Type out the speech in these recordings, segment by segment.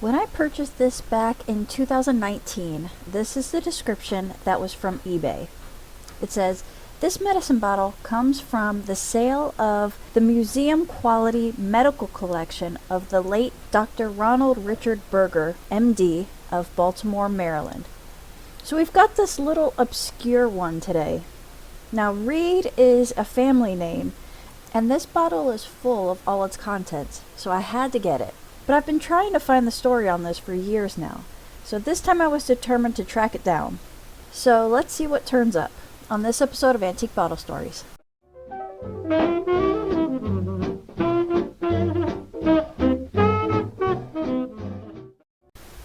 When I purchased this back in 2019, this is the description that was from eBay. It says, "This medicine bottle comes from the sale of the museum quality medical collection of the late Dr. Ronald Richard Berger, MD, of Baltimore, Maryland." So we've got this little obscure one today. Now, Reed is a family name, and this bottle is full of all its contents, so I had to get it. But I've been trying to find the story on this for years now, so this time I was determined to track it down. So let's see what turns up on this episode of Antique Bottle Stories.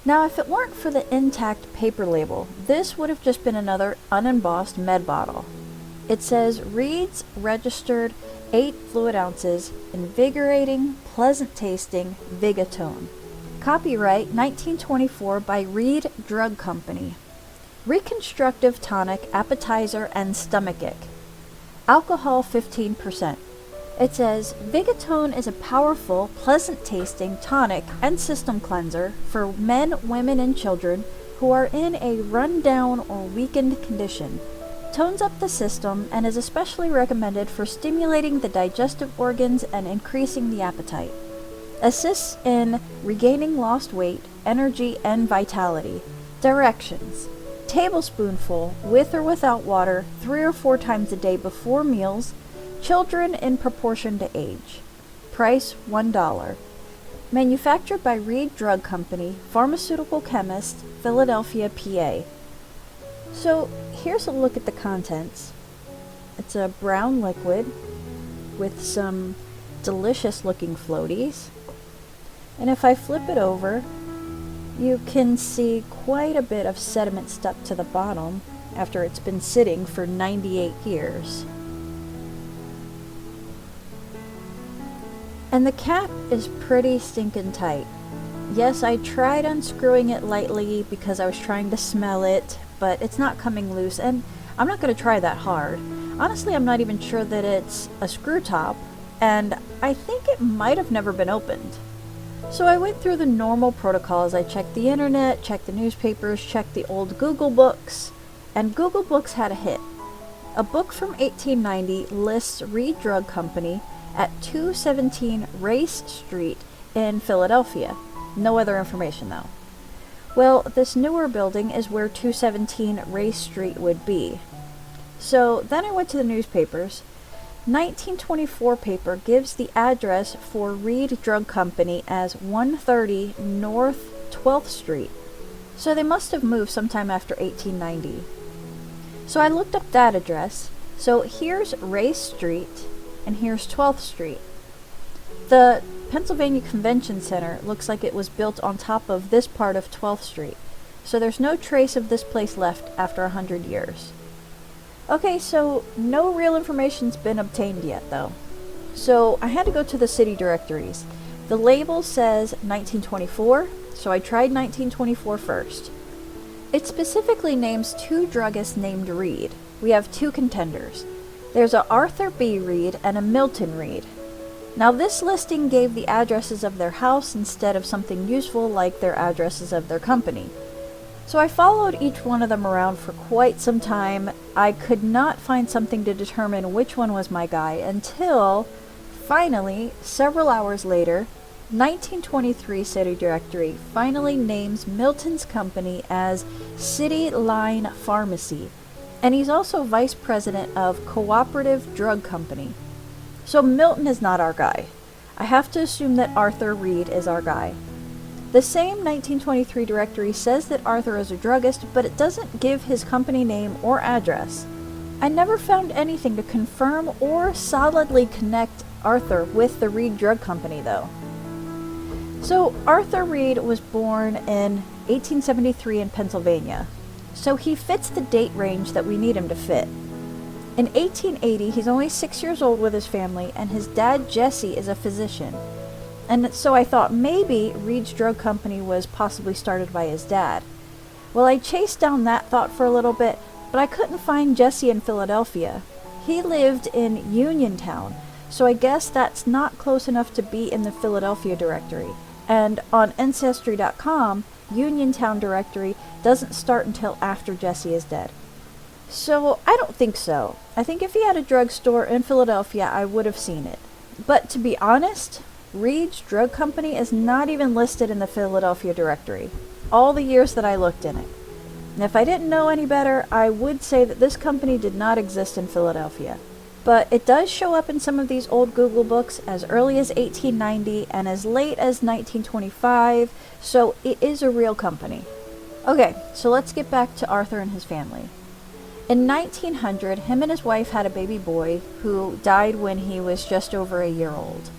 Now, if it weren't for the intact paper label, this would have just been another unembossed med bottle. It says Reed's registered 8 fluid ounces, invigorating, pleasant tasting, Vigatone. Copyright 1924 by Reed Drug Company. Reconstructive tonic, appetizer, and stomachic. Alcohol 15%. It says Vigatone is a powerful, pleasant tasting tonic and system cleanser for men, women, and children who are in a run-down or weakened condition. Tones up the system and is especially recommended for stimulating the digestive organs and increasing the appetite. Assists in regaining lost weight, energy, and vitality. Directions: tablespoonful, with or without water, 3 or 4 times a day before meals. Children in proportion to age. Price $1. Manufactured by Reed Drug Company, Pharmaceutical Chemist, Philadelphia, PA. So here's a look at the contents. It's a brown liquid with some delicious looking floaties. And if I flip it over, you can see quite a bit of sediment stuck to the bottom after it's been sitting for 98 years. And the cap is pretty stinking tight. Yes, I tried unscrewing it lightly because I was trying to smell it, but it's not coming loose, and I'm not going to try that hard. Honestly, I'm not even sure that it's a screw top, and I think it might have never been opened. So I went through the normal protocols. I checked the internet, checked the newspapers, checked the old Google books, and Google Books had a hit. A book from 1890 lists Reed Drug Company at 217 Race Street in Philadelphia. No other information though. Well, this newer building is where 217 Race Street would be. So then I went to the newspapers. 1924 paper gives the address for Reed Drug Company as 130 North 12th Street. So they must have moved sometime after 1890. So I looked up that address. So here's Race Street and here's 12th Street. The Pennsylvania Convention Center looks like it was built on top of this part of 12th Street, so there's no trace of this place left after 100 years. Okay, so no real information's been obtained yet, though. So I had to go to the city directories. The label says 1924, so I tried 1924 first. It specifically names 2 druggists named Reed. We have 2 contenders. There's a Arthur B. Reed and a Milton Reed. Now this listing gave the addresses of their house instead of something useful like their addresses of their company. So I followed each one of them around for quite some time. I could not find something to determine which one was my guy until, finally, several hours later, 1923 City Directory finally names Milton's company as City Line Pharmacy, and he's also vice president of Cooperative Drug Company. So Milton is not our guy. I have to assume that Arthur Reed is our guy. The same 1923 directory says that Arthur is a druggist, but it doesn't give his company name or address. I never found anything to confirm or solidly connect Arthur with the Reed Drug Company, though. So Arthur Reed was born in 1873 in Pennsylvania, so he fits the date range that we need him to fit. In 1880, he's only 6 years old with his family, and his dad, Jesse, is a physician. And so I thought maybe Reed's Drug Company was possibly started by his dad. Well, I chased down that thought for a little bit, but I couldn't find Jesse in Philadelphia. He lived in Uniontown, so I guess that's not close enough to be in the Philadelphia directory. And on Ancestry.com, Uniontown directory doesn't start until after Jesse is dead. So I don't think so. I think if he had a drugstore in Philadelphia, I would have seen it. But to be honest, Reed's Drug Company is not even listed in the Philadelphia directory, all the years that I looked in it. And if I didn't know any better, I would say that this company did not exist in Philadelphia. But it does show up in some of these old Google books as early as 1890 and as late as 1925, so it is a real company. Okay, so let's get back to Arthur and his family. In 1900, him and his wife had a baby boy who died when he was just over a year old.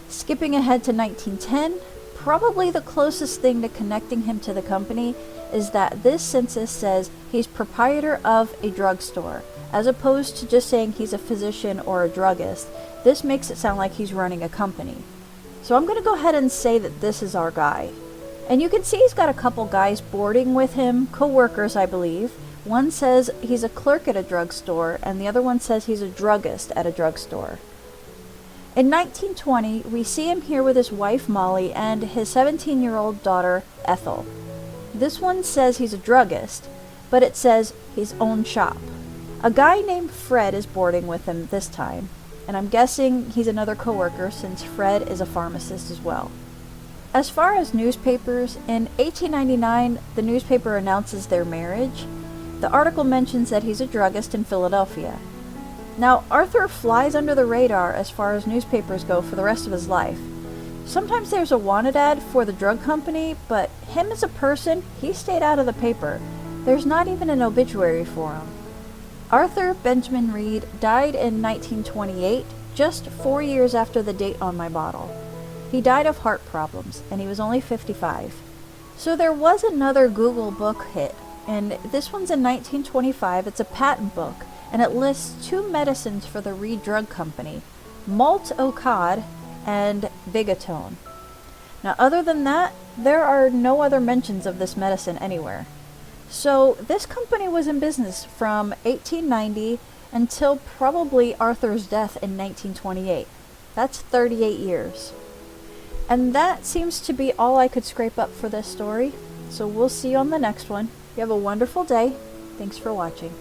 Skipping ahead to 1910, probably the closest thing to connecting him to the company is that this census says he's proprietor of a drugstore, as opposed to just saying he's a physician or a druggist. This makes it sound like he's running a company. So I'm going to go ahead and say that this is our guy. And you can see he's got a couple guys boarding with him, co-workers I believe. One says he's a clerk at a drugstore, and the other one says he's a druggist at a drugstore. In 1920, we see him here with his wife Molly and his 17-year-old daughter Ethel. This one says he's a druggist, but it says his own shop. A guy named Fred is boarding with him this time, and I'm guessing he's another coworker since Fred is a pharmacist as well. As far as newspapers, in 1899 the newspaper announces their marriage. The article mentions that he's a druggist in Philadelphia. Now, Arthur flies under the radar as far as newspapers go for the rest of his life. Sometimes there's a wanted ad for the drug company, but him as a person, he stayed out of the paper. There's not even an obituary for him. Arthur Benjamin Reed died in 1928, just 4 years after the date on my bottle. He died of heart problems, and he was only 55. So there was another Google book hit, and this one's in 1925. It's a patent book, and it lists 2 medicines for the Reed Drug Company, malt ocod and Vigatone. Now, other than that, there are no other mentions of this medicine anywhere. So this company was in business from 1890 until probably Arthur's death in 1928. That's 38 years. And that seems to be all I could scrape up for this story. So we'll see you on the next one. You have a wonderful day. Thanks for watching.